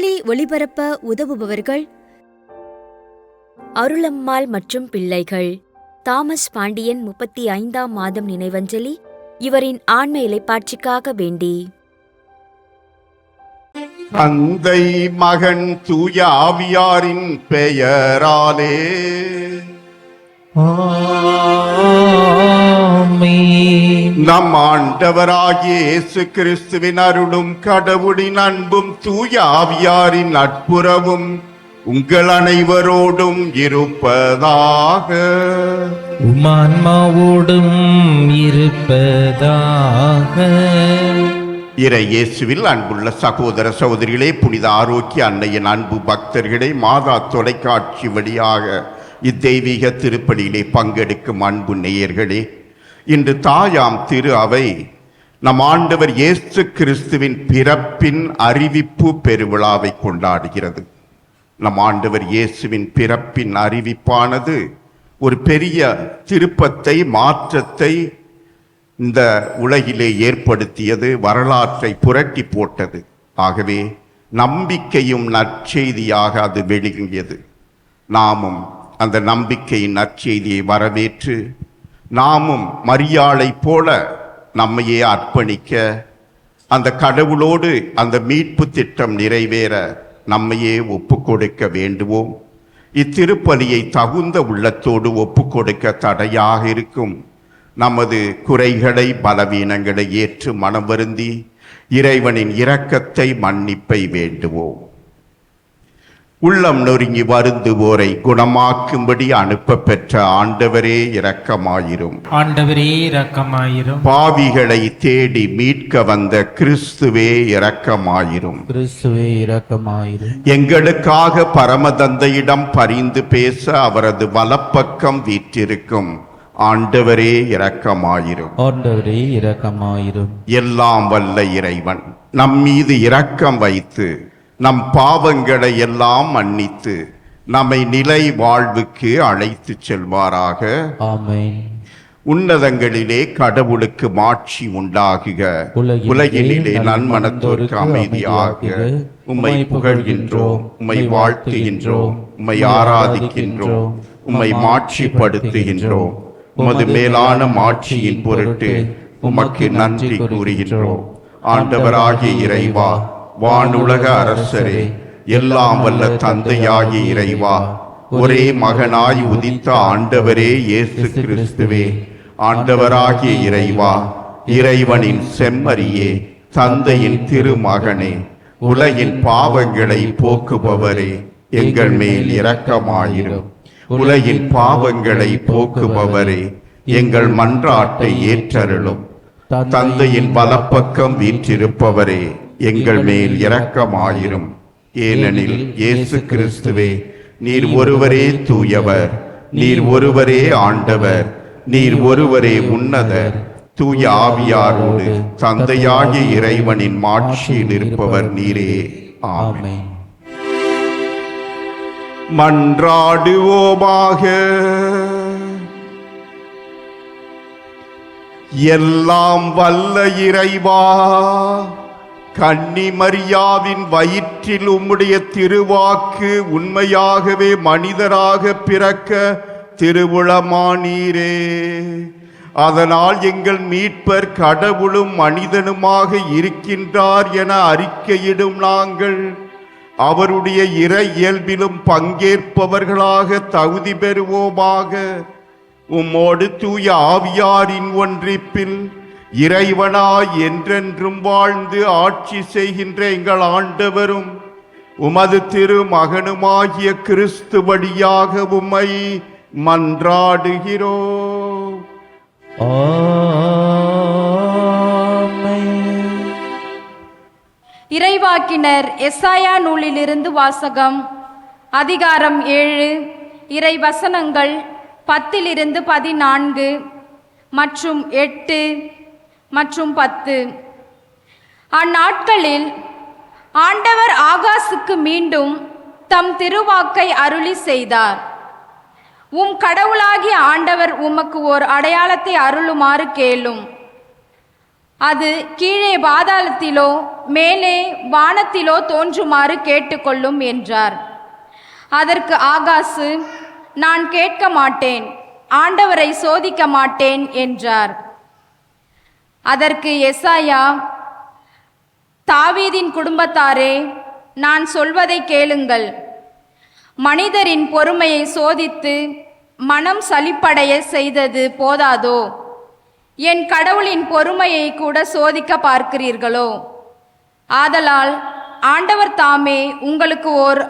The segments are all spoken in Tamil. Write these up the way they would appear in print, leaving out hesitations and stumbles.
நற்செய்தி ஒளிபரப்ப உதவுபவர்கள் அருளம்மாள் மற்றும் பிள்ளைகள். தாமஸ் பாண்டியன் 35ஆம் மாதம் நினைவஞ்சலி. இவரின் ஆன்ம இளைப்பாட்சிக்காக வேண்டி. தந்தை மகன் தூய ஆவியாரின் பெயராலே நம் ஆண்டவராகிய இயேசு கிறிஸ்துவின் அருளும் கடவுளின் அன்பும் தூய ஆவியாரின் நட்புறவும் உங்கள் அனைவரோடும் இருப்பதாக. உமான்மாவோடும் இருப்பதாக. இறை இயேசுவில் அன்புள்ள சகோதர சகோதரிகளே, புனித ஆரோக்கிய அன்னையின் அன்பு பக்தர்களே, மாதா தொலைக்காட்சி வழியாக இத்தெய்வீக திருப்பலியிலே பங்கெடுக்கும் அன்பு நேயர்களே, இன்று தாயாம் திரு அவை நம் ஆண்டவர் இயேசு கிறிஸ்துவின் பிறப்பின் அறிவிப்பு பெருவிழாவை கொண்டாடுகிறது. நம் ஆண்டவர் இயேசுவின் பிறப்பின் அறிவிப்பானது ஒரு பெரிய திருப்பத்தை, மாற்றத்தை இந்த உலகிலே ஏற்படுத்தியது, வரலாற்றை புரட்டி போட்டது. ஆகவே நம்பிக்கையும் நற்செய்தியாக அது வெளியியது. நாமும் அந்த நம்பிக்கையின் நற்செய்தியை வரவேற்று நாமும் மரியாளை போல நம்மையே அர்ப்பணிக்க, அந்த கடவுளோடு அந்த மீட்பு திட்டம் நிறைவேற நம்மையே ஒப்பு கொடுக்க வேண்டுவோம். இத்திருப்பலியை தகுந்த உள்ளத்தோடு ஒப்பு கொடுக்க தடையாக இருக்கும் நமது குறைகளை, பலவீனங்களை ஏற்று மனம் வருந்தி இறைவனின் இரக்கத்தை, மன்னிப்பை வேண்டுவோம். உள்ளம் நொறுங்கி வருந்துவோரை குணமாக்கும்படி அனுப்ப பெற்ற ஆண்டவரே இரக்கமாயிரும். ஆண்டவரே இரக்கமாயிரும். பாவிகளை தேடி மீட்க வந்த கிறிஸ்துவே இரக்கமாயிரும். கிறிஸ்துவே இரக்கமாயிரும். எங்களுக்காக பரமதந்தையிடம் பரிந்து பேச அவரது வலப்பக்கம் வீற்றிருக்கும் ஆண்டவரே இரக்கமாயிரும். ஆண்டவரே இரக்கமாயிரும். எல்லாம் வல்ல இறைவன் நம் மீது இரக்கம் வைத்து நம் பாவங்களை எல்லாம் மன்னித்து நம்மை நிலை வாழ்வுக்கு அழைத்து செல்வாராக. ஆமென். உன்னதங்களிலே கடவுளுக்கு மாட்சி உண்டாகுக, உலகினிலே நன்மனத்தோருக்கு அமைதியாக. உம்மை புகழ்கின்றோம், உம்மை வாழ்த்துகின்றோம், உம்மை ஆராதிக்கின்றோம், உம்மை மாட்சிப்படுத்துகின்றோம். உமது மேலான மாட்சியின் பொருட்டு உமக்கு நன்றி கூறுகின்றோம். ஆண்டவராகிய இறைவா, வானுலக அரசரே, எல்லாம் வல்ல தந்தையாகிய இறைவா, ஒரே மகனாய் உதித்த ஆண்டவரே இயேசு கிறிஸ்துவே, ஆண்டவராகிய இறைவா, இறைவனின் செம்மறியே, தந்தையின் திருமகனே, உலகின் பாவங்களை போக்குபவரே, எங்கள் மேல் இரக்கமாயிரும். உலகின் பாவங்களை போக்குபவரே, எங்கள் மன்றாட்டை ஏற்றருளும். தந்தையின் வலப்பக்கம் வீற்றிருப்பவரே, எங்கள் மேல் இரக்கமாயிரும். ஏனெனில் இயேசு கிறிஸ்துவே, நீர் ஒருவரே தூயவர், நீர் ஒருவரே ஆண்டவர், நீர் ஒருவரே உன்னதர். தூய ஆவியாரோடு தந்தையாகிய இறைவனின் மாட்சியில் இருப்பவர் நீரே. ஆமென். மன்றாடுவோமாக. எல்லாம் வல்ல இறைவா, கன்னி மரியாவின் வயிற்றில் உம்முடைய திருவாக்கு உண்மையாகவே மனிதராக பிறக்க திருவுளமானீரே. அதனால் எங்கள் மீட்பர் கடவுளும் மனிதனுமாக இருக்கின்றார் என அறிக்கையிடும் நாங்கள் அவருடைய இறை இயல்பிலும் பங்கேற்பவர்களாக தகுதி பெறுவோமாக. உம்மோடு தூய ஆவியாரின் ஒன்றிப்பில் இறைவனாய் என்றென்றும் வாழ்ந்து ஆட்சி செய்கின்ற எங்கள் ஆண்டவரும் உமது திருமகனுமாகிய கிறிஸ்து வழியாக உம்மை மன்றாடுகிறோம். இறைவாக்கினர் எசாயா நூலிலிருந்து வாசகம். அதிகாரம் 7, இறை வசனங்கள் 10-14 மற்றும் 8 மற்றும் 10. அந்நாட்களில் ஆண்டவர் ஆகாசுக்கு மீண்டும் தம் திருவாக்கை அருளி செய்தார். உம் கடவுளாகிய ஆண்டவர் உமக்கு ஓர் அடையாளத்தை அருளுமாறு கேளும். அது கீழே பாதாளத்திலோ மேலே வானத்திலோ தோன்றுமாறு கேட்டுக்கொள்ளும் என்றார். அதற்கு ஆகாசு, நான் கேட்க மாட்டேன், ஆண்டவரை சோதிக்க மாட்டேன் என்றார். அதற்கு எசாயா, தாவீதின் குடும்பத்தாரே, நான் சொல்வதை கேளுங்கள். மனிதரின் பொறுமையை சோதித்து மனம் சலிப்படைய செய்தது போதாதோ? என் கடவுளின் பொறுமையை கூட சோதிக்க பார்க்கிறீர்களோ? ஆதலால் ஆண்டவர் தாமே உங்களுக்கு ஓர்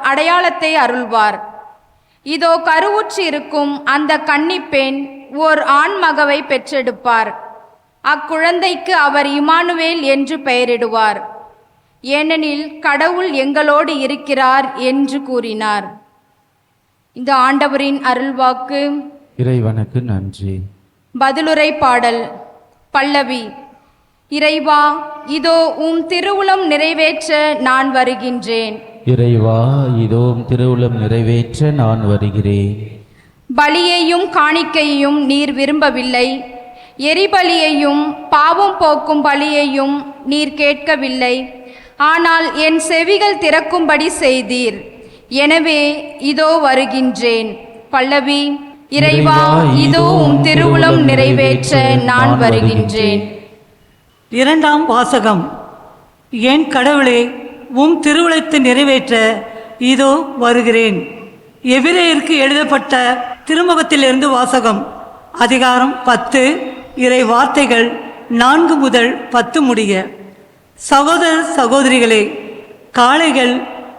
அடையாளத்தை அருள்வார். இதோ கருவுற்று இருக்கும் அந்த கன்னிப்பெண் ஓர் ஆண்மகவை பெற்றெடுப்பார். அக்குழந்தைக்கு அவர் இம்மானுவேல் என்று பெயரிடுவார். ஏனெனில் கடவுள் எங்களோடு இருக்கிறார் என்று கூறினார். இந்த ஆண்டவரின் அருள்வாக்கு. இறைவனுக்கு நன்றி. பதிலுரை பாடல். பல்லவி. இறைவா, இதோ திருவுளம் நிறைவேற்ற நான் வருகின்றேன். இறைவா, இதோ திருவுளம் நிறைவேற்ற நான் வருகிறேன். பலியையும் காணிக்கையையும் நீர் விரும்பவில்லை, எரிபலியையும் பாவம் போக்கும் பலியையும் நீர் கேட்கவில்லை. ஆனால் என் செவிகள் திறக்கும்படி செய்தீர். எனவே இதோ வருகின்றேன். பல்லவி. இறைவா, இதோ திருவுளம் நிறைவேற்ற நான் வருகின்றேன். இரண்டாம் வாசகம். என் கடவுளே, திருவுளத்தை நிறைவேற்ற இதோ வருகிறேன். எபிரேயருக்கு எழுதப்பட்ட திருமுகத்திலிருந்து வாசகம். அதிகாரம் 10, இறை வார்த்தைகள் 4 முதல் 10 முடிய. சகோதர சகோதரிகளே, காளைகள்,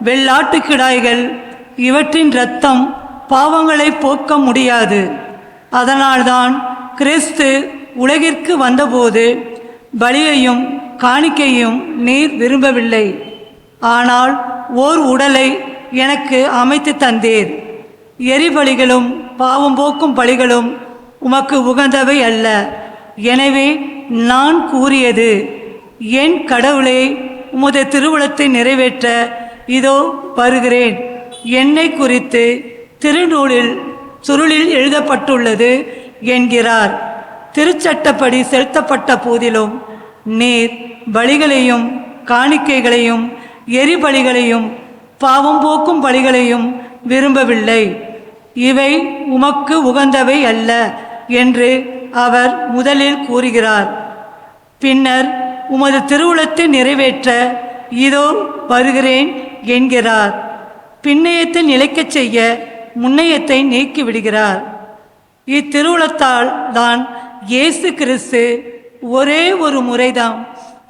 வெள்ளாட்டுக்கிடாய்கள் இவற்றின் இரத்தம் பாவங்களை போக்க முடியாது. அதனால்தான் கிறிஸ்து உலகிற்கு வந்தபோது பலியையும் காணிக்கையும் நீர் விரும்பவில்லை. ஆனால் ஓர் உடலை எனக்கு அமைத்து தந்தீர். எரிபலிகளும் பாவம் போக்கும் பலிகளும் உமக்கு உகந்தவை அல்ல. எனவே நான் கூறியது, என் கடவுளே, உமது திருவுளத்தை நிறைவேற்ற இதோ வருகிறேன். என்னை குறித்து திருநூலில் சுருளில் எழுதப்பட்டுள்ளது என்கிறார். திருச்சட்டப்படி செலுத்தப்பட்ட போதிலும் நீர் பலிகளையும் காணிக்கைகளையும் எரிபலிகளையும் பாவம் போக்கும் பலிகளையும் விரும்பவில்லை. இவை உமக்கு உகந்தவை அல்ல என்று அவர் முதலில் கூறுகிறார். பின்னர் உமது திருவுளத்தை நிறைவேற்ற இதோ வருகிறேன் என்கிறார். பின்னையத்தை நிலைக்கச் செய்ய முன்னையத்தை நீக்கிவிடுகிறார். இத்திருவுளத்தால் தான் இயேசு கிறிஸ்து ஒரே ஒரு முறைதான்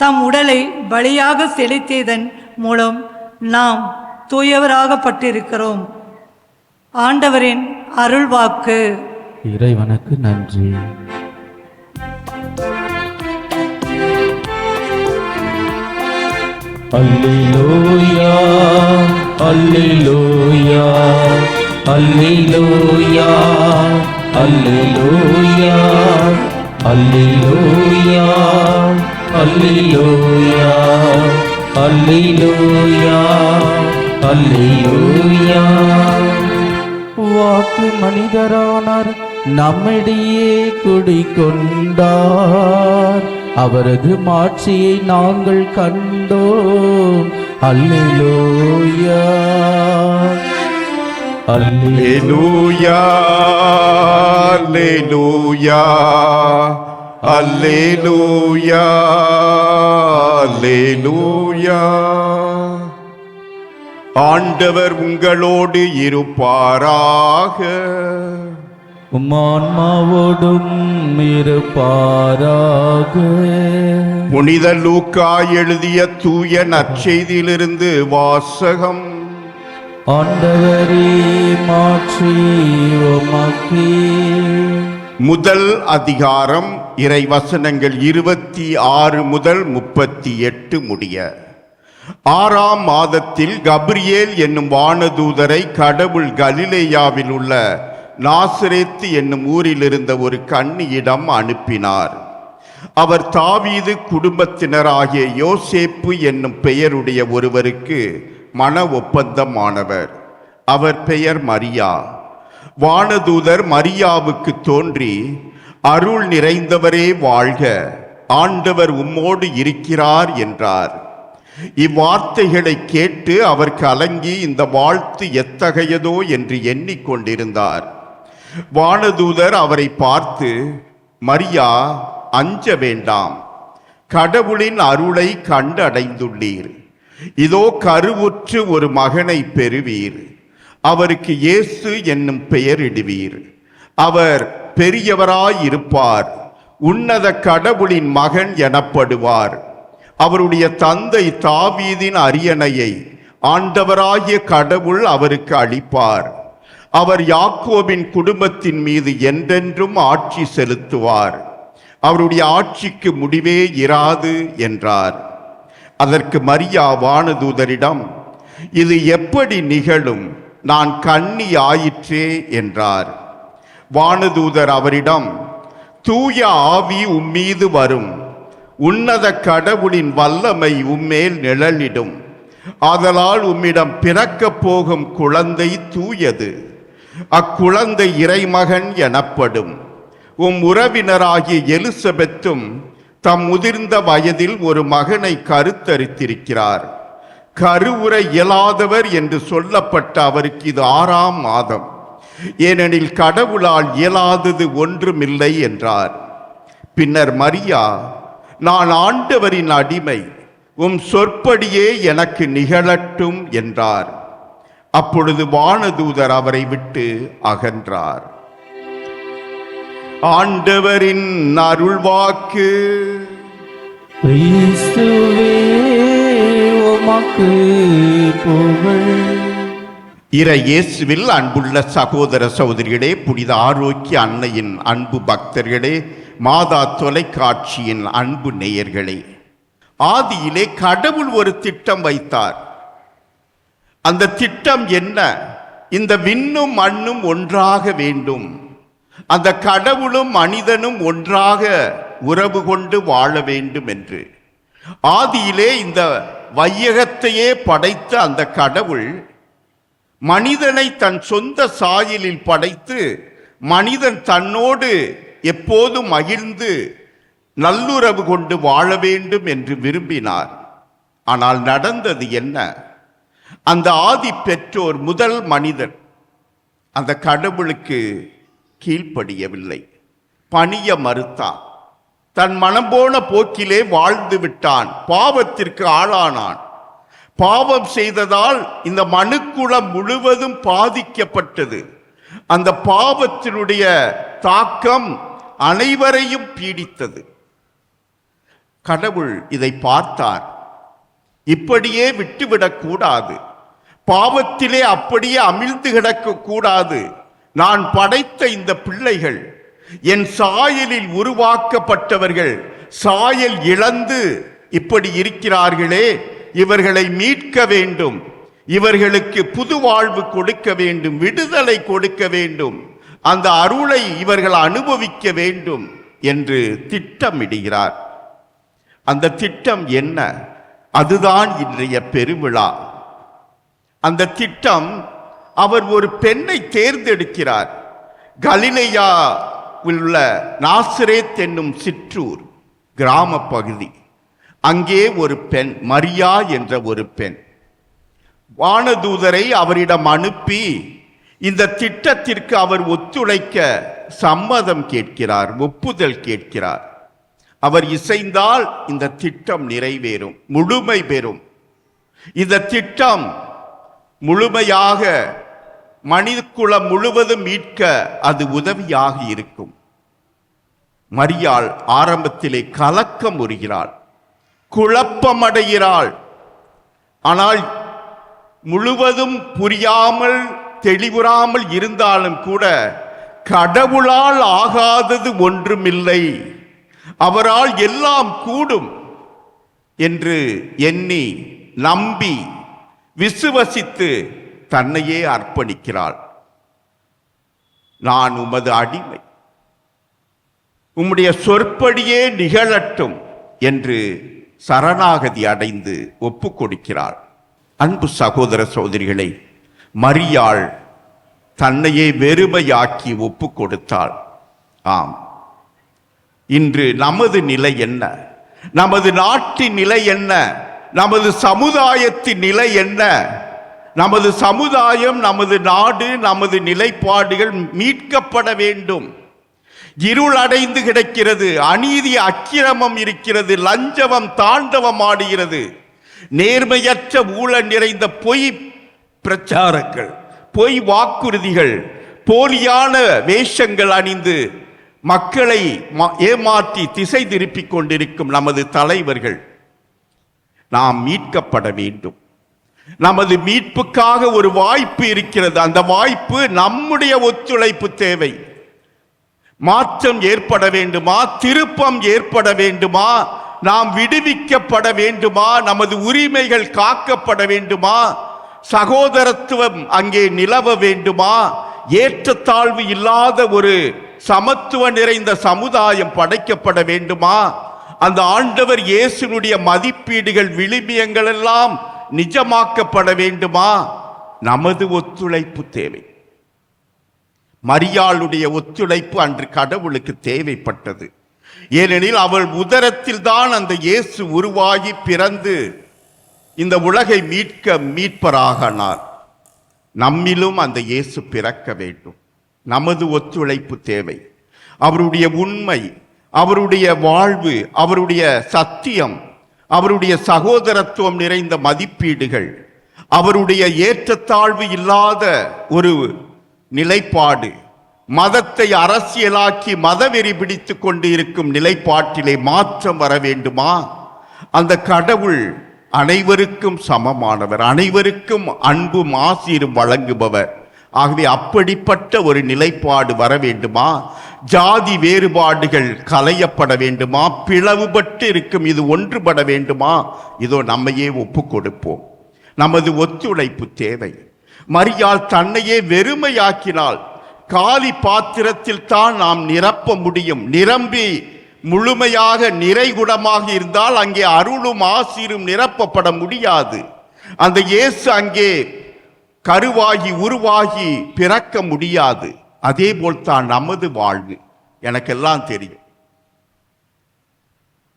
தம் உடலை பலியாக செலுத்தியதன் மூலம் நாம் தூயவராகப்பட்டிருக்கிறோம். ஆண்டவரின் அருள்வாக்கு. இறைவனுக்கு நன்றி. அல்லேலூயா, அல்லேலூயா, அல்லேலூயா, அல்லேலூயா, அல்லேலூயா, அல்லேலூயா, அல்லேலூயா, அல்லேலூயா. வாக்கு மனிதரானார், நம்மிடையே குடிகொண்டார். அவரது மாட்சியை நாங்கள் கண்டோம். அல்லேலூயா, அல்லேலூயா, அல்லேலூயா, அல்லேலூயா, அல்லேலூயா. ஆண்டவர் உங்களோடு இருப்பாராக. உம்மான்மாவோடும் இருப்பாராக. புனித லூக்கா எழுதிய தூய நற்செய்தியிலிருந்து வாசகம். ஆண்டவரே, மாட்சி உமக்கே. முதல் அதிகாரம், இறை வசனங்கள் 26 முதல் 38 முடிய. 6ஆம் மாதத்தில் கபிரியேல் என்னும் வானதூதரை கடவுள் கலிலேயாவில் உள்ள நாசரேத்து என்னும் ஊரில் இருந்த ஒரு கன்னியிடம் அனுப்பினார். அவர் தாவீது குடும்பத்தினராகிய யோசேப்பு என்னும் பெயருடைய ஒருவருக்கு மன ஒப்பந்தமானவர். அவர் பெயர் மரியா. வானதூதர் மரியாவுக்கு தோன்றி, அருள் நிறைந்தவரே வாழ்க, ஆண்டவர் உம்மோடு இருக்கிறார் என்றார். இவ்வார்த்தைகளை கேட்டு அவர் கலங்கி இந்த வாழ்த்து எத்தகையதோ என்று எண்ணிக்கொண்டிருந்தார். வானதூதர் அவரை பார்த்து, மரியா, அஞ்ச வேண்டாம், கடவுளின் அருளை கண்டடைந்துள்ளீர். இதோ கருவுற்று ஒரு மகனை பெறுவீர். அவருக்கு இயேசு என்னும் பெயரிடுவீர். அவர் பெரியவராயிருப்பார், உன்னத கடவுளின் மகன் எனப்படுவார். அவருடைய தந்தை தாவீதின் அரியணையை ஆண்டவராகிய கடவுள் அவருக்கு அளிப்பார். அவர் யாக்கோபின் குடும்பத்தின் மீது என்றென்றும் ஆட்சி செலுத்துவார். அவருடைய ஆட்சிக்கு முடிவே இராது என்றார். அதற்கு மரியா வானதூதரிடம், இது எப்படி நிகழும்? நான் கன்னி ஆயிற்றே என்றார். வானதூதர் அவரிடம், தூய ஆவி உம்மீது வரும், உன்னத கடவுளின் வல்லமை உம்மேல் நிழலிடும். ஆதலால் உம்மிடம் பிறக்கப் போகும் குழந்தை தூயது. அக்குழந்தை இறைமகன் எனப்படும். உம் உறவினராகிய எலிசபெத்தும் தம் முதிர்ந்த வயதில் ஒரு மகனை கருத்தரித்திருக்கிறார். கருவுற இயலாதவர் என்று சொல்லப்பட்ட அவருக்கு இது 6ஆம் மாதம். ஏனெனில் கடவுளால் இயலாதது ஒன்றுமில்லை என்றார். பின்னர் மரியா, நான் ஆண்டவரின் அடிமை, உம் சொற்படியே எனக்கு நிகழட்டும் என்றார். அப்பொழுது வானதூதர் அவரை விட்டு அகன்றார். ஆண்டவரின் அருள்வாக்கு. கிறிஸ்துவே உமக்கு புகழ். இறை இயேசுவில் அன்புள்ள சகோதர சகோதரிகளே, புனித ஆரோக்கிய அன்னையின் அன்பு பக்தர்களே, மாதா தொலைக்காட்சியின் அன்பு நேயர்களே, ஆதியிலே கடவுள் ஒரு திட்டம் வைத்தார். அந்த திட்டம் என்ன? இந்த விண்ணும் மண்ணும் ஒன்றாக வேண்டும், அந்த கடவுளும் மனிதனும் ஒன்றாக உறவு கொண்டு வாழ வேண்டும் என்று. ஆதியிலே இந்த வையகத்தையே படைத்த அந்த கடவுள் மனிதனை தன் சொந்த சாயலில் படைத்து, மனிதன் தன்னோடு எப்போதும் மகிழ்ந்து நல்லுறவு கொண்டு வாழ வேண்டும் என்று விரும்பினார். ஆனால் நடந்தது என்ன? அந்த ஆதி பெற்றோர் முதல் மனிதன் அந்த கடவுளுக்கு கீழ்ப்படியவில்லை, பணிய மறுத்தான். தன் மனம் போன போக்கிலே வாழ்ந்து விட்டான், பாவத்திற்கு ஆளானான். பாவம் செய்ததால் இந்த மனுக்குலம் முழுவதும் பாதிக்கப்பட்டது. அந்த பாவத்தினுடைய தாக்கம் அனைவரையும் பீடித்தது. கடவுள் இதை பார்த்தார். இப்படியே விட்டுவிடக் கூடாது, பாவத்திலே அப்படியே அமிழ்ந்து கிடக்க கூடாது. நான் படைத்த இந்த பிள்ளைகள் என் சாயலில் உருவாக்கப்பட்டவர்கள், சாயல் இழந்து இப்படி இருக்கிறார்களே, இவர்களை மீட்க வேண்டும், இவர்களுக்கு புது வாழ்வு கொடுக்க வேண்டும், விடுதலை கொடுக்க வேண்டும், அந்த அருளை இவர்கள் அனுபவிக்க வேண்டும் என்று திட்டமிடுகிறார். அந்த திட்டம் என்ன? அதுதான் இன்றைய பெருவிழா. அந்த திட்டம், அவர் ஒரு பெண்ணை தேர்ந்தெடுக்கிறார். கலிலேயாவில் உள்ள நாசரேத் என்னும் சிற்றூர் கிராம பகுதி. அங்கே ஒரு பெண், மரியா என்ற ஒரு பெண். வானதூதரை அவரிடம் அனுப்பி இந்த திட்டத்திற்கு அவர் ஒத்துழைக்க சம்மதம் கேட்கிறார், ஒப்புதல் கேட்கிறார். அவர் இசைந்தால் இந்த திட்டம் நிறைவேறும், முழுமை பெறும். இந்த திட்டம் முழுமையாக மனிதகுலம் முழுவதும் மீட்க அது உதவியாக இருக்கும். மரியாள் ஆரம்பத்திலே கலக்கம் உறுகிறாள், குழப்பமடைகிறாள். ஆனால் முழுவதும் புரியாமல் தெளிவுறாமல் இருந்தாலும் கூட கடவுளால் ஆகாதது ஒன்றுமில்லை, அவரால் எல்லாம் கூடும் என்று எண்ணி நம்பி விசுவசித்து தன்னையே அர்ப்பணிக்கிறாள். நான் உமது அடிமை, உம்முடைய சொற்படியே நிகழட்டும் என்று சரணாகதி அடைந்து ஒப்பு கொடுக்கிறாள். அன்பு சகோதர சகோதரிகளை, மரியாள் தன்னையே வெறுமையாக்கி ஒப்பு கொடுத்தாள். ஆம், இன்று நமது நிலை என்ன? நமது நாட்டின் நிலை என்ன? நமது சமுதாயத்தின் நிலை என்ன? நமது சமுதாயம், நமது நாடு, நமது நிலைப்பாடுகள் மீட்கப்பட வேண்டும். இருள் அடைந்து கிடக்கிறது, அநீதி அக்கிரமம் இருக்கிறது, லஞ்சம் தாண்டவம் ஆடுகிறது, நேர்மையற்ற ஊழல் நிறைந்த பொய் பிரச்சாரங்கள், பொய் வாக்குறுதிகள், போலியான வேஷங்கள் அணிந்து மக்களை ஏமாற்றி திசை திருப்பிக் கொண்டிருக்கும் நமது தலைவர்கள். நாம் மீட்கப்பட வேண்டும். நமது மீட்புக்காக ஒரு வாய்ப்பு இருக்கிறது. அந்த வாய்ப்பு நம்முடைய ஒத்துழைப்பு தேவை. மாற்றம் ஏற்பட வேண்டுமா? திருப்பம் ஏற்பட வேண்டுமா? நாம் விடுவிக்கப்பட வேண்டுமா? நமது உரிமைகள் காக்கப்பட வேண்டுமா? சகோதரத்துவம் அங்கே நிலவ வேண்டுமா? ஏற்றத்தாழ்வு இல்லாத ஒரு சமத்துவ நிறைந்த சமுதாயம் படைக்கப்பட வேண்டுமா? அந்த ஆண்டவர் இயேசுனுடைய மதிப்பீடுகள், விழுமியங்கள் எல்லாம் நிஜமாக்கப்பட வேண்டுமா? நமது ஒத்துழைப்பு தேவை. மரியாளுடைய ஒத்துழைப்பு அன்று கடவுளுக்கு தேவைப்பட்டது. ஏனெனில் அவள் உதரத்தில் தான் அந்த இயேசு உருவாகி பிறந்து இந்த உலகை மீட்க மீட்பராகனார். நம்மிலும் அந்த இயேசு பிறக்க வேண்டும். நமது ஒத்துழைப்பு தேவை. அவருடைய உண்மை, அவருடைய வாழ்வு, அவருடைய சத்தியம், அவருடைய சகோதரத்துவம் நிறைந்த மதிப்பீடுகள், அவருடைய ஏற்றத்தாழ்வு இல்லாத ஒரு நிலைப்பாடு, மதத்தை அரசியலாக்கி மதவெறி பிடித்து கொண்டு இருக்கும் நிலைப்பாட்டிலே மாற்றம் வர வேண்டுமா? அந்த கடவுள் அனைவருக்கும் சமமானவர், அனைவருக்கும் அன்பும் ஆசீரும் வழங்குபவர். ஆகவே அப்படிப்பட்ட ஒரு நிலைப்பாடு வர வேண்டுமா? ஜாதி வேறுபாடுகள் களையப்பட வேண்டுமா? பிளவுபட்டு இருக்கும் இது ஒன்றுபட வேண்டுமா? இதோ நம்மையே ஒப்பு கொடுப்போம். நமது ஒத்துழைப்பு தேவை. மரியாள் தன்னையே வெறுமையாக்கினால் காலி பாத்திரத்தில் தான் நாம் நிரப்ப முடியும். நிரம்பி முழுமையாக நிறைகுடமாக இருந்தால் அங்கே அருளும் ஆசீரும் நிரப்பப்பட முடியாது. அந்த இயேசு அங்கே கருவாகி உருவாகி பிறக்க முடியாது. அதே போல்தான் நமது வாழ்வு. எனக்கெல்லாம் தெரியும்.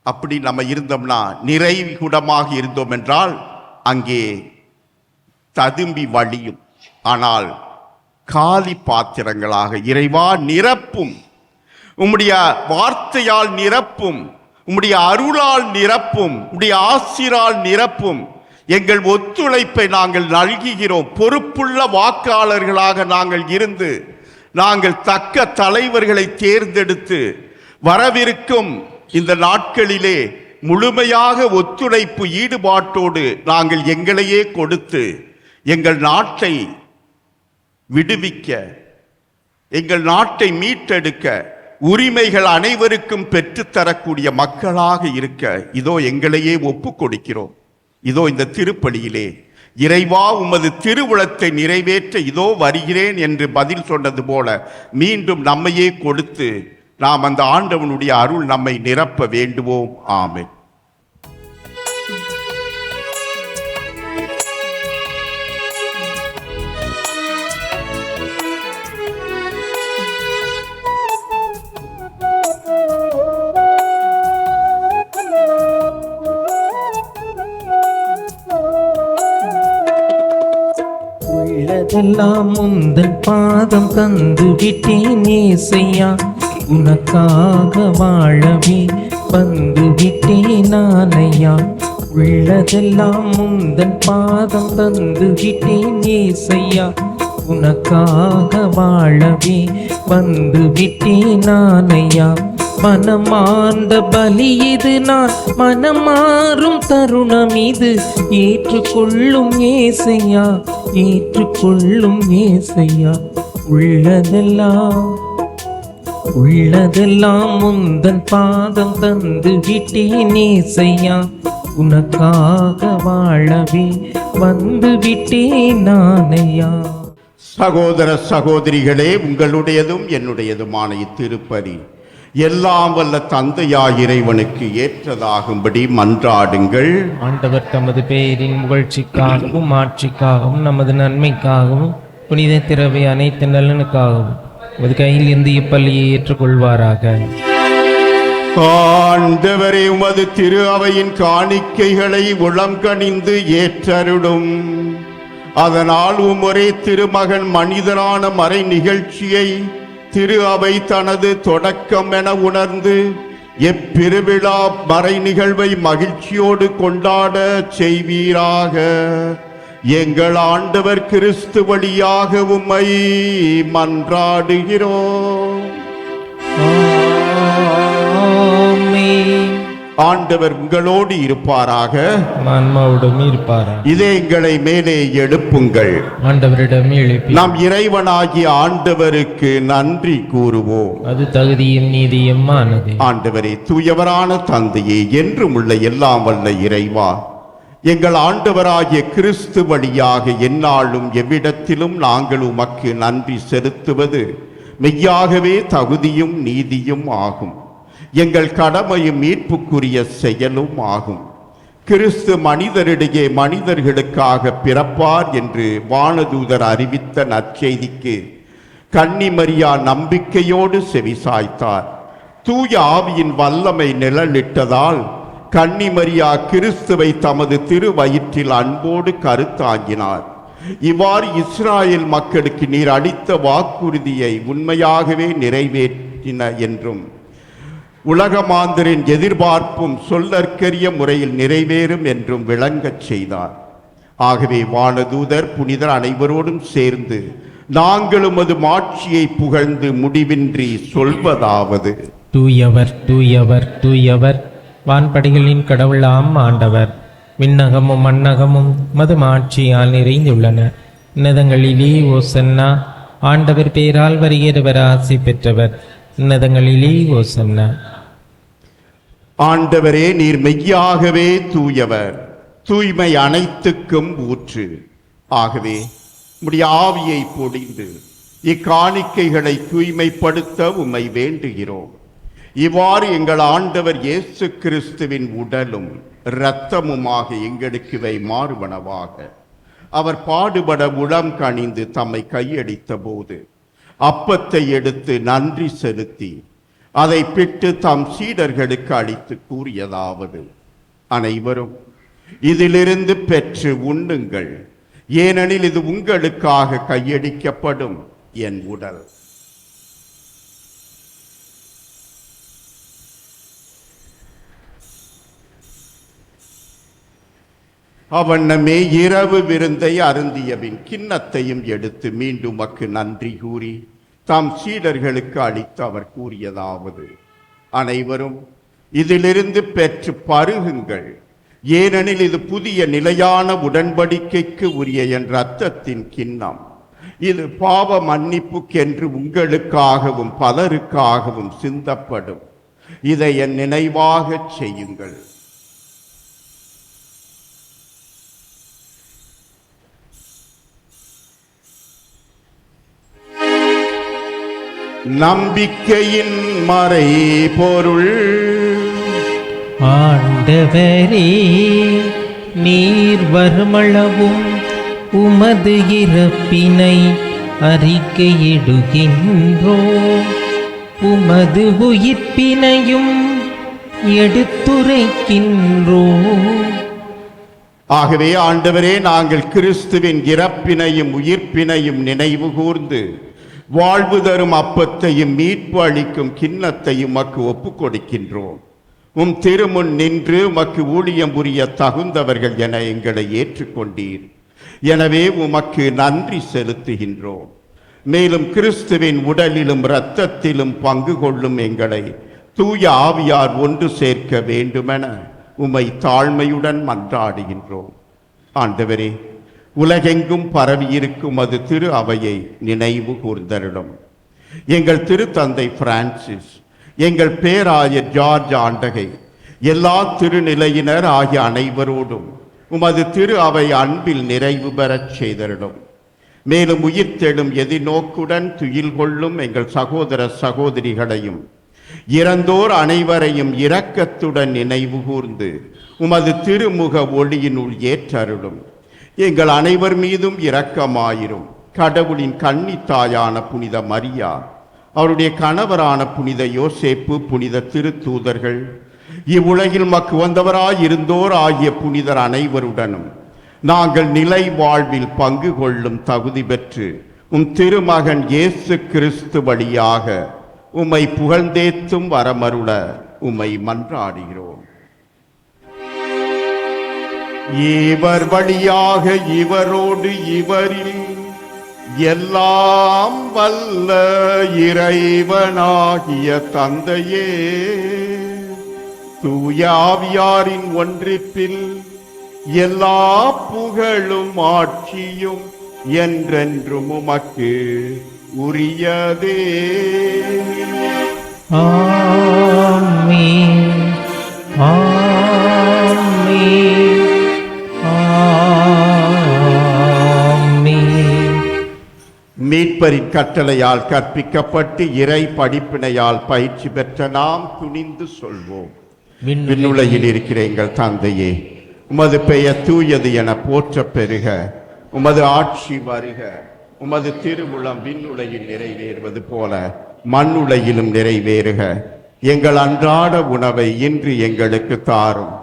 அப்படி நம்ம இருந்தோம்னா, நிறைகுடமாக இருந்தோம் என்றால் அங்கே ததும்பி வழியும். ஆனால் காலி பாத்திரங்களாக இறைவா நிரப்பும், உம்முடைய வார்த்தையால் நிரப்பும், உம்முடைய அருளால் நிரப்பும், உம்முடைய ஆசிரால் நிரப்பும். எங்கள் ஒத்துழைப்பை நாங்கள் நல்குகிறோம். பொறுப்புள்ள வாக்காளர்களாக நாங்கள் இருந்து நாங்கள் தக்க தலைவர்களை தேர்ந்தெடுத்து வரவிருக்கும் இந்த நாட்களிலே முழுமையாக ஒத்துழைப்பு ஈடுபாட்டோடு நாங்கள் எங்களையே கொடுத்து எங்கள் நாட்டை விடுவிக்க, எங்கள் நாட்டை மீட்டெடுக்க, உரிமைகள் அனைவருக்கும் பெற்றுத்தரக்கூடிய மக்களாக இருக்க இதோ எங்களையே ஒப்பு கொடுக்கிறோம். இதோ இந்த திருப்பலியிலே இறைவா உமது திருவுளத்தை நிறைவேற்ற இதோ வருகிறேன் என்று பதில் சொன்னது போல மீண்டும் நம்மையே கொடுத்து நாம் அந்த ஆண்டவனுடைய அருள் நம்மை நிரப்ப வேண்டுவோம். ஆமென். உள்ளதெல்லாம் உந்தன் பாதம் தந்து விட்டேன் ஏசையா, உனக்காக வாழவே வந்து விட்டேன் நானையா. உள்ளதெல்லாம் உந்தன் பாதம் தந்து விட்டேன் ஏசையா, உனக்காக வாழவே வந்து விட்டேன் நானையா. மனமார்ந்த பலி இது, நான் மனமாறும் தருணம் இது. ஏற்றுக்கொள்ளும் ஏசையா, ஏற்றுக்கொள்ளும் ஏசையா. உள்ளதெல்லாம் முந்தன் பாதம் தந்து விட்டேன் ஏசையா, உனக்காக வாழவே வந்து விட்டேன் நானையா. சகோதர சகோதரிகளே, உங்களுடையதும் என்னுடையதுமான இத்திருப்பலி எல்லாம் வல்ல தந்தையாய் இறைவனுக்கு ஏற்றதாகும்படி மன்றாடுங்கள். ஆண்டவர் தமது பெயரின் புகழ்ச்சிக்காகவும் ஆட்சிக்காகவும் நமது நன்மைக்காகவும் புனித திரவை அனைத்து நலனுக்காகவும் உமது கையில் இருந்து இப்பள்ளியை ஏற்றுக்கொள்வாராக. ஆண்டவரே, உமது திரு அவையின் காணிக்கைகளை உளம் கனிந்து ஏற்றருளும். அதனால் ஒரே திருமகன் மனிதனான மறை நிகழ்ச்சியை திரு அவை தனது தொடக்கம் என உணர்ந்து எப்பெருவிழா மறை நிகழ்வை மகிழ்ச்சியோடு கொண்டாட செய்வீராக. எங்கள் ஆண்டவர் கிறிஸ்து வழியாக உம்மை மன்றாடுகிறோம். ஆண்டவர் உங்களோடு இருப்பாராக, ஆன்மாவோடும் இருப்பாராக. இதயங்களை மேலே எழுப்புங்கள். ஆண்டவரிடம் எழுப்பி நாம் இறைவனாகிய ஆண்டவருக்கு நன்றி கூறுவோம். அது தகுதியும் நீதியும் ஆனது. ஆண்டவரே, தூயவரான தந்தையே, என்றும் உள்ள எல்லாம் வல்ல இறைவா, எங்கள் ஆண்டவராகிய கிறிஸ்து வழியாக எந்நாளும் எவ்விடத்திலும் நாங்கள் உமக்கு நன்றி செலுத்துவது மெய்யாகவே தகுதியும் நீதியும் ஆகும். எங்கள் கடமையும் மீட்புக்குரிய செயலும் ஆகும். கிறிஸ்து மனிதரிடையே மனிதர்களுக்காக பிறப்பார் என்று வானதூதர் அறிவித்த நற்செய்திக்கு கன்னிமரியா நம்பிக்கையோடு செவிசாய்த்தார். தூய ஆவியின் வல்லமை நிழலிட்டதால் கன்னிமரியா கிறிஸ்துவை தமது திரு வயிற்றில் அன்போடு கருத்தாங்கினார். இவ்வாறு இஸ்ராயேல் மக்களுக்கு நீர் அளித்த வாக்குறுதியை உண்மையாகவே நிறைவேற்றின என்றும் உலகமாந்தரின் எதிர்பார்ப்பும் சொல்லற்கரிய முறையில் நிறைவேறும் என்றும் விளங்கச் செய்தார். ஆகவே வானதூதர் புனிதர் அனைவரோடும் சேர்ந்து நாங்களும் அது மாட்சியை புகழ்ந்து முடிவின்றி சொல்வதாவது: தூயவர் தூயவர் தூயவர், வான்படைகளின் கடவுளாம் ஆண்டவர். விண்ணகமும் மண்ணகமும் மது ஆட்சியால் நிறைந்துள்ளன. உன்னதங்களிலே ஓசன்னா. ஆண்டவர் பேரால் வருகிறவர் ஆசி பெற்றவர். உன்னதங்களிலே ஓசன்னா. ஆண்டவரே, நீர் மெய்யாகவே தூயவர், தூய்மை அனைத்துக்கும் ஊற்று. ஆகவே உம்முடைய ஆவியை பொழிந்து இக்காணிக்கைகளை தூய்மைப்படுத்த உம்மை வேண்டுகிறோம். இவ்வாறு எங்கள் ஆண்டவர் இயேசு கிறிஸ்துவின் உடலும் இரத்தமுமாக எங்களுக்கு இவை மாறுவனவாக. அவர் பாடுபட உளம் கனிந்து தம்மை கையடித்த போது அப்பத்தை எடுத்து நன்றி செலுத்தி அதை பிட்டு தம் சீடர்களுக்கு அளித்து கூறியதாவது: அனைவரும் இதிலிருந்து பெற்று உண்ணுங்கள், ஏனெனில் இது உங்களுக்காக கையடிக்கப்படும் என் உடல். அவண்ணமே இரவு விருந்தை அருந்தியபின் கிண்ணத்தையும் எடுத்து மீண்டும் உமக்கு நன்றி கூறி தாம் சீடர்களுக்கு அளித்து அவர் கூறியதாவது: அனைவரும் இதிலிருந்து பெற்று பருகுங்கள், ஏனெனில் இது புதிய நிலையான உடன்படிக்கைக்கு உரிய என் இரத்தத்தின் கிண்ணம். இது பாவ மன்னிப்புக்கென்று உங்களுக்காகவும் பலருக்காகவும் சிந்தப்படும். இதை என் நினைவாக செய்யுங்கள். நம்பிக்கையின் மறை பொருள். ஆண்டவரே, நீர் வருமளவும் உமது இறப்பினை அறிக்கையிடுகின்றோம், உமது உயிர்ப்பினையும் எடுத்துரைக்கின்றோம். ஆகவே ஆண்டவரே, நாங்கள் கிறிஸ்துவின் இறப்பினையும் உயிர்ப்பினையும் நினைவு கூர்ந்து வாழ்வு தரும் அப்பத்தையும் மீட்பு அளிக்கும் கிண்ணத்தையும் உமக்கு ஒப்புக் கொடுக்கின்றோம். உம் திருமுன் நின்று உமக்கு ஊழியம் புரிய தகுந்தவர்கள் என எங்களை ஏற்றுக்கொண்டீர். எனவே உமக்கு நன்றி செலுத்துகின்றோம். மேலும் கிறிஸ்துவின் உடலிலும் இரத்தத்திலும் பங்கு கொள்ளும் எங்களை தூய ஆவியார் ஒன்று சேர்க்க வேண்டுமென உம்மை தாழ்மையுடன் மன்றாடுகின்றோம். ஆண்டவரே, உலகெங்கும் பரவியிருக்கும் அது திரு அவையை நினைவு கூர்ந்தருளும். எங்கள் திருத்தந்தை பிரான்சிஸ், எங்கள் பேராயர் ஜார்ஜ் ஆண்டகை, எல்லா திருநிலையினர் ஆகிய அனைவரோடும் உமது திரு அவை அன்பில் நிறைவு பெறச் செய்தருளும். மேலும் உயிர்த்தெழும் எதிர்நோக்குடன் துயில் கொள்ளும் எங்கள் சகோதர சகோதரிகளையும் இறந்தோர் அனைவரையும் இரக்கத்துடன் நினைவு கூர்ந்து உமது திருமுக ஒளியினுள் ஏற்றருளும். எங்கள் அனைவர் மீதும் இரக்கமாயிரும். கடவுளின் கன்னித்தாயான புனித மரியா, அவருடைய கணவரான புனித யோசேப்பு, புனித திருத்தூதர்கள், இவ்வுலகில் மக்கு வந்தவராய் இருந்தோர் ஆகிய புனிதர் அனைவருடனும் நாங்கள் நிலை வாழ்வில் பங்கு கொள்ளும் தகுதி பெற்று உம் திருமகன் இயேசு கிறிஸ்து வழியாக உம்மை புகழ்ந்தேத்தும் வரமருள உம்மை மன்றாடுகிறோம். இவர் வழியாக இவரோடு இவரில் எல்லாம் வல்ல இறைவனாகிய தந்தையே, தூய ஆவியாரின் ஒன்றிப்பில் எல்லா புகழும் ஆட்சியும் என்றென்றும் உமக்கு உரியதே. ஆமென். ஆமென். ஆமென். மீட்பரின் கட்டளையால் கற்பிக்கப்பட்டு இறை படிப்பினையால் பயிற்சி பெற்ற நாம் துணிந்து சொல்வோம். விண்ணுலகில் இருக்கிற எங்கள் தந்தையே, உமது பெயர் தூயது என போற்ற பெருக. உமது ஆட்சி வருக. உமது திருவுளம் விண்ணுலகில் நிறைவேறுவது போல மண்ணுலகிலும் நிறைவேறுக. எங்கள் அன்றாட உணவை இன்று எங்களுக்கு தாரும்.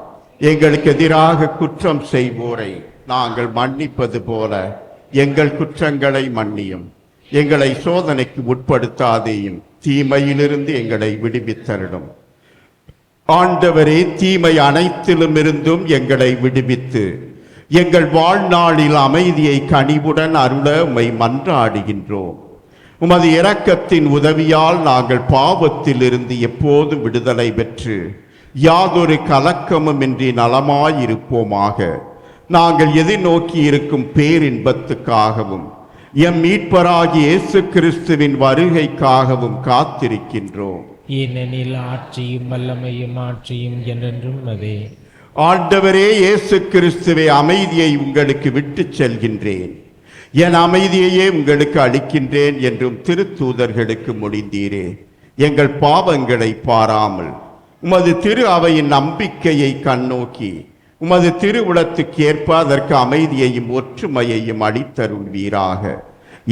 எங்களுக்கு எதிராக குற்றம் செய்வோரை நாங்கள் மன்னிப்பது போல எங்கள் குற்றங்களை மன்னியும். எங்களை சோதனைக்கு உட்படுத்தாதேயும், தீமையிலிருந்து எங்களை விடுவித்தருளும். ஆண்டவரே, தீமை அனைத்திலும் இருந்தும் எங்களை விடுவித்து எங்கள் வாழ்நாளில் அமைதியை கனிவுடன் அருள உம்மை மன்றாடுகின்றோம். உமது இரக்கத்தின் உதவியால் நாங்கள் பாவத்தில் இருந்து எப்போதும் விடுதலை பெற்று யாதொரு கலக்கமுமின்றி நலமாயிருப்போமாக. நாங்கள் எதிர்நோக்கி இருக்கும் பேரின்பத்துக்காகவும் எம் மீட்பராகிய இயேசு கிறிஸ்துவின் வருகைக்காகவும் காத்திருக்கின்றோம். ஏனெனில் ஆட்சியும் வல்லமையும் ஆட்சியும் என்றென்றும் அதே. ஆண்டவரே இயேசு கிறிஸ்துவே, அமைதியை உங்களுக்கு விட்டுச் செல்கின்றேன், என் அமைதியையே உங்களுக்கு அளிக்கின்றேன் என்றும் திருத்தூதர்களுக்கு மொழிந்தீரே. எங்கள் பாவங்களை பாராமல் உமது திரு அவையின் நம்பிக்கையை கண்ணோக்கி உமது திருவுளத்துக்கு ஏற்ப அதற்கு அமைதியையும் ஒற்றுமையையும் அளித்தருள்வீராக.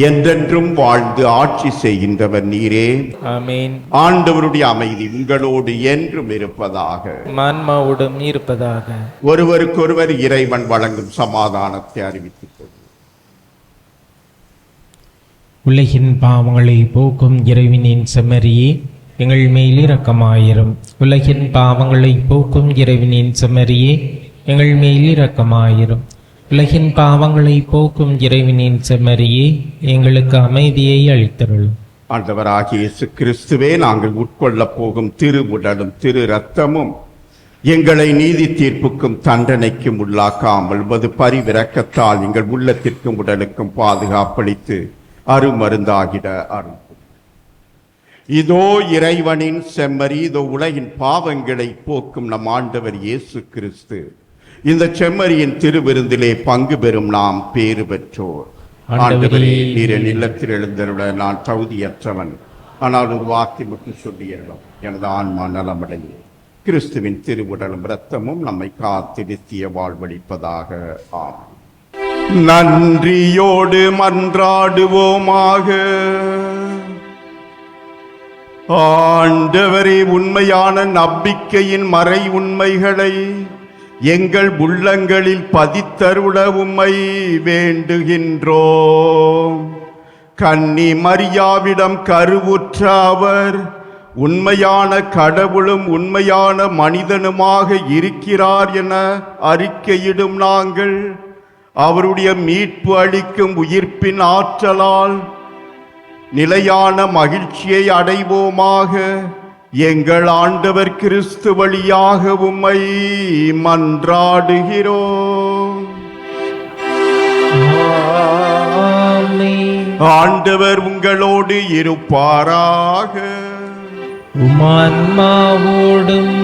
என்றென்றும் வாழ்ந்து ஆட்சி செய்கின்றவர் நீரே. ஆமென். ஆண்டவருடைய அமைதி உங்களோடு என்றும் இருப்பதாக. ஆன்மாவோடும் இருப்பதாக. ஒருவருக்கொருவர் இறைவன் வழங்கும் சமாதானத்தை அறிவித்துக் கொள்ளும். உலகின் பாவங்களை போக்கும் இறைவனின் செம்மறியே, எங்கள் மேல் இரக்கமாயிரும். உலகின் பாவங்களை போக்கும் இறைவனின் செம்மறியே, எங்கள் மேல் இரக்கமாயிரும். உலகின் பாவங்களை போக்கும் இறைவனின் செம்மறியே, எங்களுக்கு அமைதியை அளித்தருளும். ஆண்டவராகிய இயேசு கிறிஸ்துவே, நாங்கள் உட்கொள்ளப் போகும் திருவுடலும் திரு இரத்தமும் எங்களை நீதி தீர்ப்புக்கும் தண்டனைக்கும் உள்ளாக்காமல் உமது பரிவிரக்கத்தால் எங்கள் உள்ளத்திற்கும் உடலுக்கும் பாதுகாப்பளித்து அருமருந்தாகிட அருள். இதோ இறைவனின் செம்மறி, இதோ உலகின் பாவங்களை போக்கும் நம் ஆண்டவர் இயேசு கிறிஸ்து. இந்த செம்மறியின் திருவிருந்திலே பங்கு பெறும் நாம் பேறு பெற்றோர். ஆண்டவரே, நீர் என் இல்லத்தில் எழுந்தருள நான் தகுதியற்றவன், ஆனால் ஒரு வார்த்தை மட்டும் சொல்லியறோம், எனது ஆன்மா நலமடையும். கிறிஸ்துவின் திருவுடலும் இரத்தமும் நம்மை காத்திருத்திய வாழ்வளிப்பதாக. ஆம். நன்றியோடு மன்றாடுவோமாக. ஆண்டவரே, உண்மையான நம்பிக்கையின் மறை உண்மைகளை எங்கள் உள்ளங்களில் பதித்தருள உம்மை வேண்டுகின்றோம். கன்னி மரியாவிடம் கருவுற்ற அவர் உண்மையான கடவுளும் உண்மையான மனிதனுமாக இருக்கிறார் என அறிக்கையிடும் நாங்கள் அவருடைய மீட்பு அளிக்கும் உயிர்ப்பின் ஆற்றலால் நிலையான மகிழ்ச்சியை அடைவோமாக. எங்கள் ஆண்டவர் கிறிஸ்து வழியாக உம்மை மன்றாடுகிறோம். ஆமென். ஆண்டவர் உங்களோடு இருப்பாராக. உமான்மாவோடும்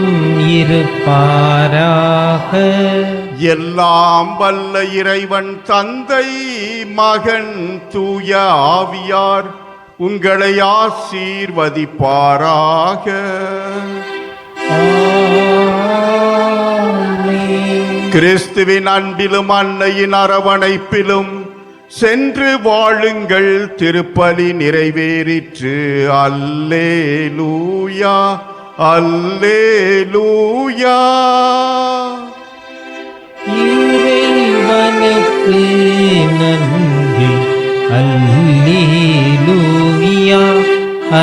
இருப்பாராக. எல்லாம் வல்ல இறைவன் தந்தை, மகன், தூய ஆவியார் உங்களை ஆசீர்வதிப்பாராக. ஆமென். கிறிஸ்துவின் அன்பிலும் அன்னையின் அரவணைப்பிலும் சென்று வாழுங்கள், திருப்பலி நிறைவேறிற்று. அல்லேலூயா, அல்லேலூயா. இறைவனுக்கு நன்றி. அல்லேலூயா,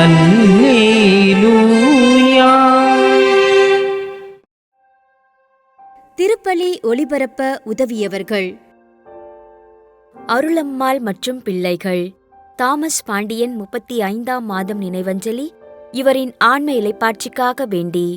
அல்லேலூயா. திருப்பலி ஒளிபரப்ப உதவியவர்கள்: அருளம்மாள் மற்றும் பிள்ளைகள். தாமஸ் பாண்டியன் 35ஆம் மாதம் நினைவஞ்சலி. இவரின் ஆன்ம இளைப்பாட்சிக்காக வேண்டி